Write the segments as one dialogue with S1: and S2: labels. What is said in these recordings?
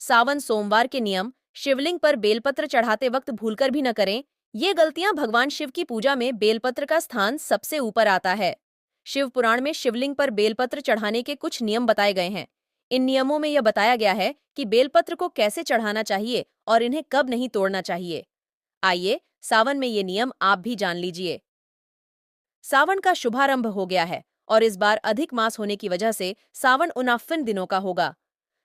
S1: सावन सोमवार के नियम। शिवलिंग पर बेलपत्र चढ़ाते वक्त भूलकर भी न करें। ये गलतियां भगवान शिव की पूजा में बेलपत्र का स्थान सबसे ऊपर आता है। शिव पुराण में शिवलिंग पर बेलपत्र चढ़ाने के कुछ नियम बताए गए हैं। इन नियमों में यह बताया गया है कि बेलपत्र को कैसे चढ़ाना चाहिए और इन्हें कब नहीं तोड़ना चाहिए। आइए सावन में ये नियम आप भी जान लीजिए। सावन का शुभारंभ हो गया है और इस बार अधिक मास होने की वजह से सावन 49 दिनों का होगा।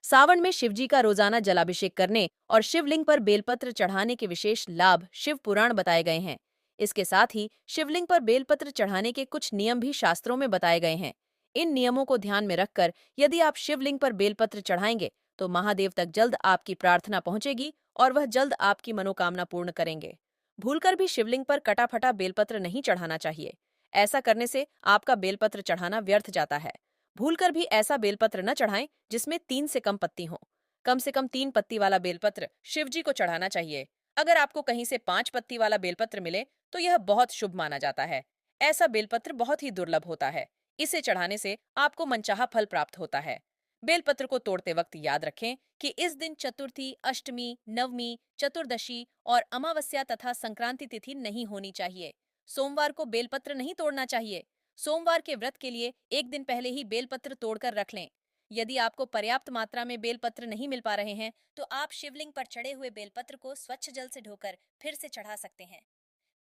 S1: सावन में शिवजी का रोजाना जलाभिषेक करने और शिवलिंग पर बेलपत्र चढ़ाने के विशेष लाभ शिव पुराण बताए गए हैं। इसके साथ ही शिवलिंग पर बेलपत्र चढ़ाने के कुछ नियम भी शास्त्रों में बताए गए हैं। इन नियमों को ध्यान में रखकर यदि आप शिवलिंग पर बेलपत्र चढ़ाएंगे तो महादेव तक जल्द आपकी प्रार्थना पहुंचेगी और वह जल्द आपकी मनोकामना पूर्ण करेंगे। भूलकर भी शिवलिंग पर कटा फटा बेलपत्र नहीं चढ़ाना चाहिए। ऐसा करने से आपका बेलपत्र चढ़ाना व्यर्थ जाता है। भूलकर भी ऐसा बेलपत्र न चढ़ाएं जिसमें 3 से कम पत्ती हो। कम से कम 3 पत्ती वाला बेलपत्र शिवजी को चढ़ाना चाहिए। अगर आपको कहीं से 5 पत्ती वाला बेलपत्र मिले तो यह बहुत शुभ माना जाता है। ऐसा बेलपत्र बहुत ही दुर्लभ होता है। इसे चढ़ाने से आपको मनचाहा फल प्राप्त होता है। बेलपत्र को तोड़ते वक्त याद रखें कि इस दिन चतुर्थी, अष्टमी, नवमी, चतुर्दशी और अमावस्या तथा संक्रांति तिथि नहीं होनी चाहिए। सोमवार को बेलपत्र नहीं तोड़ना चाहिए। सोमवार के व्रत के लिए एक दिन पहले ही बेलपत्र तोड़कर रख लें। यदि आपको पर्याप्त मात्रा में बेलपत्र नहीं मिल पा रहे हैं तो आप शिवलिंग पर चढ़े हुए बेलपत्र को स्वच्छ जल से धोकर फिर से चढ़ा सकते हैं।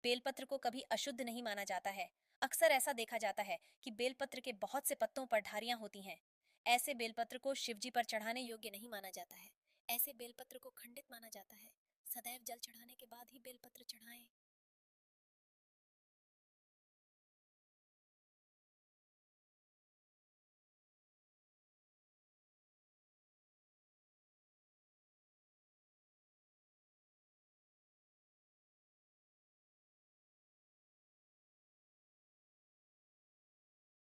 S1: बेलपत्र को कभी अशुद्ध नहीं माना जाता है। अक्सर ऐसा देखा जाता है कि बेलपत्र के बहुत से पत्तों पर ढारियां होती हैं। ऐसे बेलपत्र को शिवजी पर चढ़ाने योग्य नहीं माना जाता है। ऐसे बेलपत्र को खंडित माना जाता है। सदैव जल चढ़ाने के बाद ही बेलपत्र चढ़ाएं।